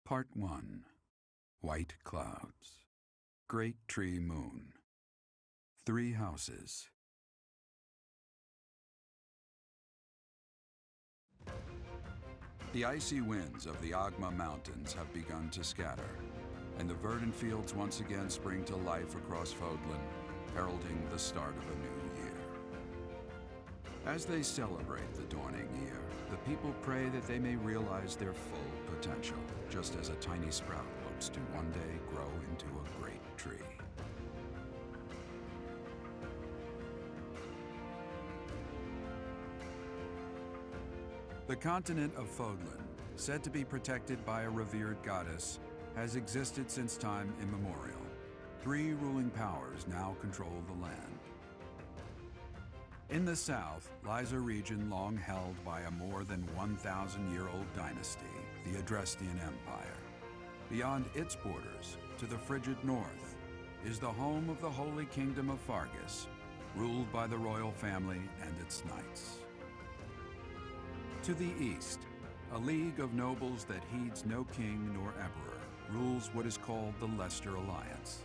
Part 1. White Clouds. Great Tree Moon. 3 houses. The icy winds of the Agma Mountains have begun to scatter, and the verdant fields once again spring to life across Fodlan, heralding the start of a new year. As they celebrate the dawning year, the people pray that they may realize their full potential, just as a tiny sprout hopes to one day grow into a great tree. The continent of Fodlan, said to be protected by a revered goddess, has existed since time immemorial. 3 ruling powers now control the land. In the south lies a region long held by a more than 1,000-year-old dynasty, the Adrestian Empire. Beyond its borders, to the frigid north, is the home of the Holy Kingdom of Fargus, ruled by the royal family and its knights. To the east, a league of nobles that heeds no king nor emperor rules what is called the Leicester Alliance.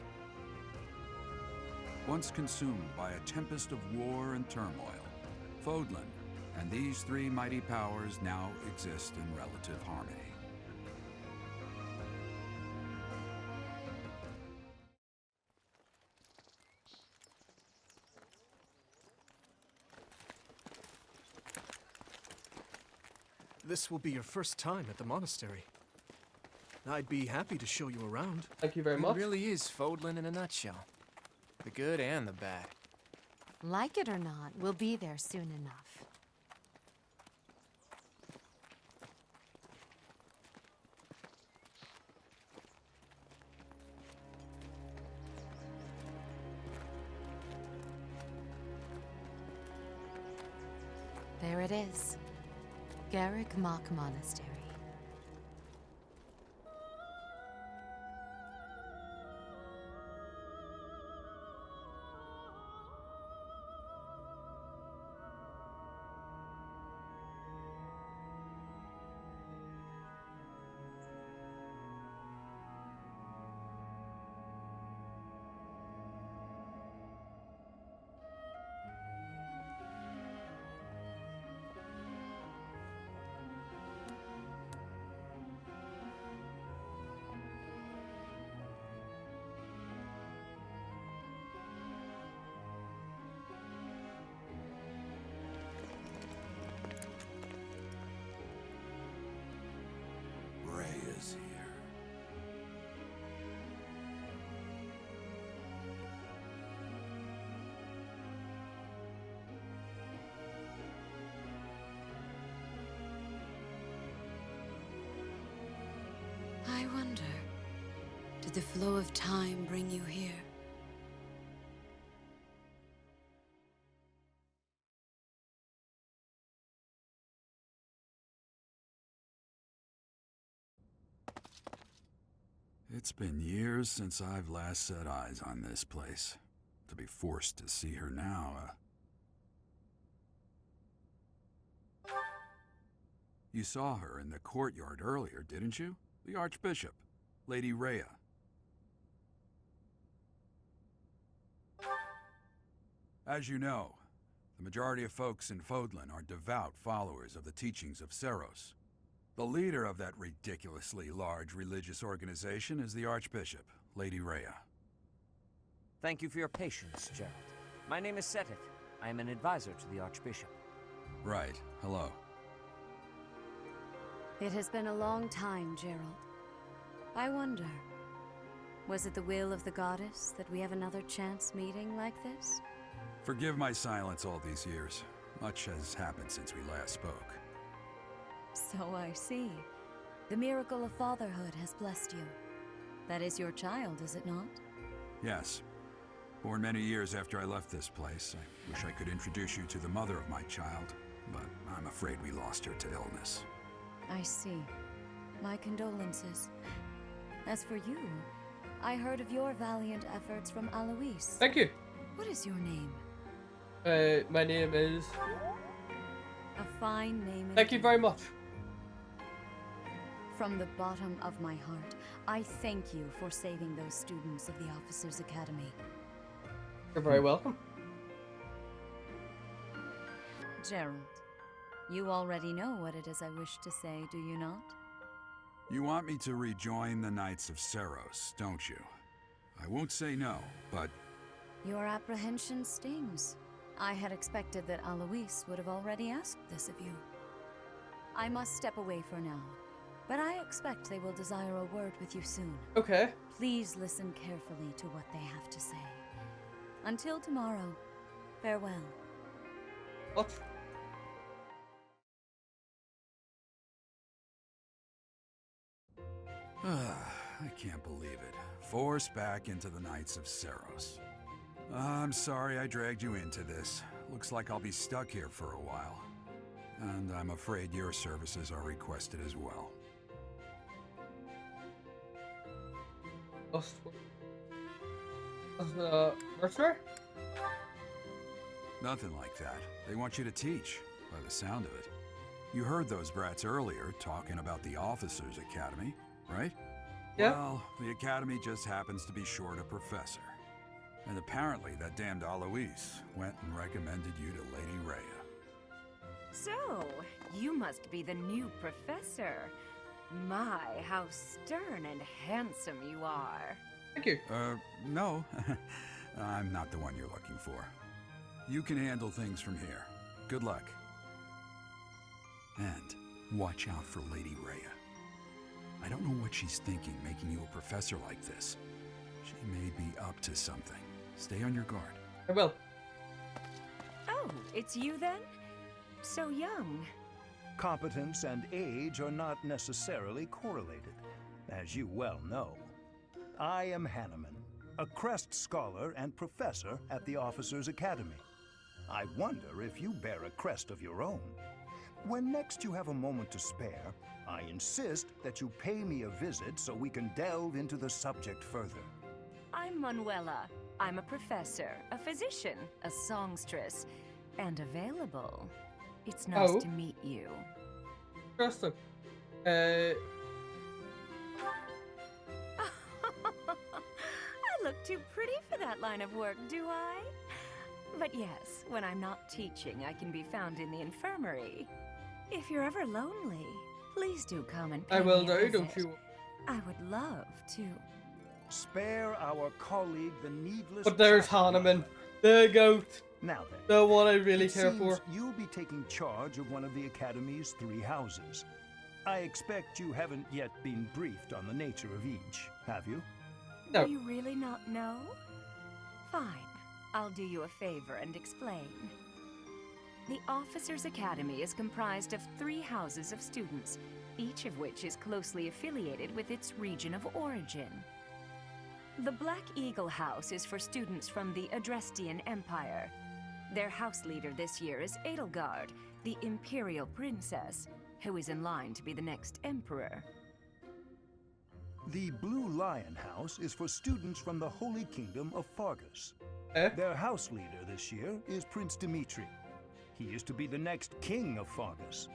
Once consumed by a tempest of war and turmoil, Fodlan and these 3 mighty powers now exist in relative harmony. This will be your first time at the monastery. I'd be happy to show you around. Thank you very much. It really is Fodlan in a nutshell. The good and the bad. Like it or not, we'll be there soon enough. There it is. Garrick Mock Monastery. Is here. I wonder, did the flow of time bring you here? It's been years since I've last set eyes on this place. To be forced to see her now, You saw her in the courtyard earlier, didn't you? The Archbishop, Lady Rhea. As you know, the majority of folks in Fodlan are devout followers of the teachings of Seros. The leader of that ridiculously large religious organization is the Archbishop, Lady Rhea. Thank you for your patience, Gerald. My name is Seteth. I am an advisor to the Archbishop. Right. Hello. It has been a long time, Gerald. I wonder, was it the will of the goddess that we have another chance meeting like this? Forgive my silence all these years. Much has happened since we last spoke. So I see. The miracle of fatherhood has blessed you. That is your child, is it not? Yes. Born many years after I left this place, I wish I could introduce you to the mother of my child, but I'm afraid we lost her to illness. I see. My condolences. As for you, I heard of your valiant efforts from Alois. Thank you. What is your name? My name is... A fine name. Thank you very much. From the bottom of my heart, I thank you for saving those students of the Officers' Academy. You're very welcome. Gerald, you already know what it is I wish to say, do you not? You want me to rejoin the Knights of Seros, don't you? I won't say no, but Your apprehension stings. I had expected that Alois would have already asked this of you. I must step away for now, but I expect they will desire a word with you soon. Okay. Please listen carefully to what they have to say. Until tomorrow, farewell. What? I can't believe it. Forced back into the Knights of Seros. I'm sorry I dragged you into this. Looks like I'll be stuck here for a while. And I'm afraid your services are requested as well. Mercenary? Nothing like that. They want you to teach, by the sound of it. You heard those brats earlier talking about the Officers' Academy, right? Yeah. Well, the Academy just happens to be short a professor. And apparently that damned Alois went and recommended you to Lady Rhea. So, you must be the new professor. My, how stern and handsome you are. Thank you. No. I'm not the one you're looking for. You can handle things from here. Good luck. And watch out for Lady Rhea. I don't know what she's thinking making you a professor like this. She may be up to something. Stay on your guard. I will. Oh, it's you then? So young. Competence and age are not necessarily correlated, as you well know. I am Hanneman, a Crest Scholar and Professor at the Officers' Academy. I wonder if you bear a crest of your own. When next you have a moment to spare, I insist that you pay me a visit so we can delve into the subject further. I'm Manuela. I'm a professor, a physician, a songstress, and available. It's nice Oh. to meet you. Interesting. I look too pretty for that line of work, do I? But yes, when I'm not teaching, I can be found in the infirmary. If you're ever lonely, please do come and pay I will me a do, don't visit. you? I would love to. Spare our colleague the needless... But there's chatter. Hanneman, the goat, Now then. the one I really It care seems for. you'll be taking charge of one of the Academy's 3 houses. I expect you haven't yet been briefed on the nature of each, have you? No. Do you really not know? Fine. I'll do you a favor and explain. The Officers' Academy is comprised of 3 houses of students, each of which is closely affiliated with its region of origin. The Black Eagle House is for students from the Adrestian Empire. Their house leader this year is Edelgard, the Imperial Princess, who is in line to be the next Emperor. The Blue Lion House is for students from the Holy Kingdom of Fargus. Eh? Their house leader this year is Prince Dimitri. He is to be the next king of Fargus.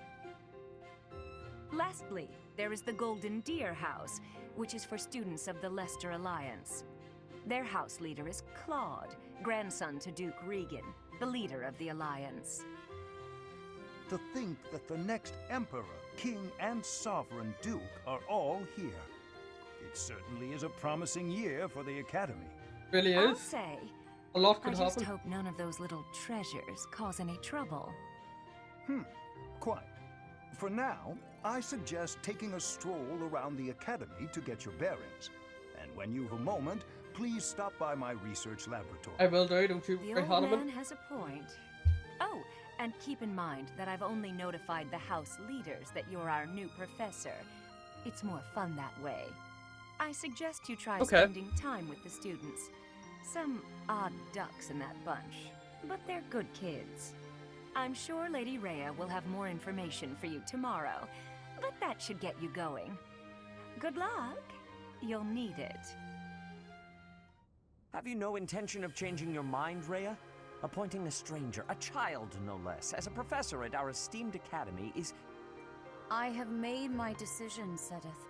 Lastly, there is the Golden Deer House, which is for students of the Leicester Alliance. Their house leader is Claude, grandson to Duke Regan, the leader of the Alliance. To think that the next Emperor, King, and Sovereign Duke are all here. It certainly is a promising year for the Academy. Really I'll is. say, A lot I could just happen. hope none of those little treasures cause any trouble. Quite. For now, I suggest taking a stroll around the Academy to get your bearings. And when you've a moment, please stop by my research laboratory. I will do, don't you, The Ray old Hanneman? man has a point. Oh, and keep in mind that I've only notified the house leaders that you're our new professor. It's more fun that way. I suggest you try Okay. spending time with the students. Some odd ducks in that bunch, but they're good kids. I'm sure Lady Rhea will have more information for you tomorrow, but that should get you going. Good luck. You'll need it. Have you no intention of changing your mind, Rhea? Appointing a stranger, a child no less, as a professor at our esteemed academy is... I have made my decision, Sedith.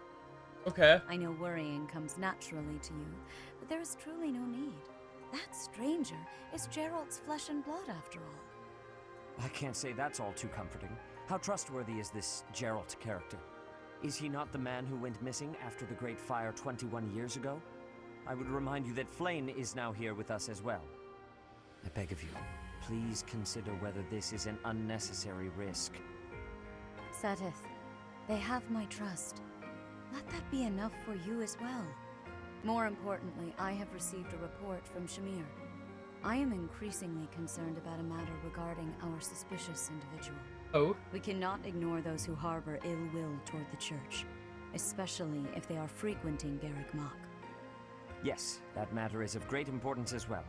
Okay. I know worrying comes naturally to you, but there is truly no need. That stranger is Gerald's flesh and blood, after all. I can't say that's all too comforting. How trustworthy is this Gerald character? Is he not the man who went missing after the Great Fire 21 years ago? I would remind you that Flame is now here with us as well. I beg of you, please consider whether this is an unnecessary risk. Sedith, they have my trust. Let that be enough for you as well. More importantly, I have received a report from Shamir. I am increasingly concerned about a matter regarding our suspicious individual. Oh. We cannot ignore those who harbor ill will toward the church, especially if they are frequenting Garrick Mach. Yes, that matter is of great importance as well.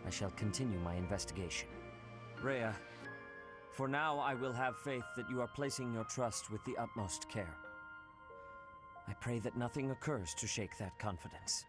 I shall continue my investigation. Rhea, for now I will have faith that you are placing your trust with the utmost care. I pray that nothing occurs to shake that confidence.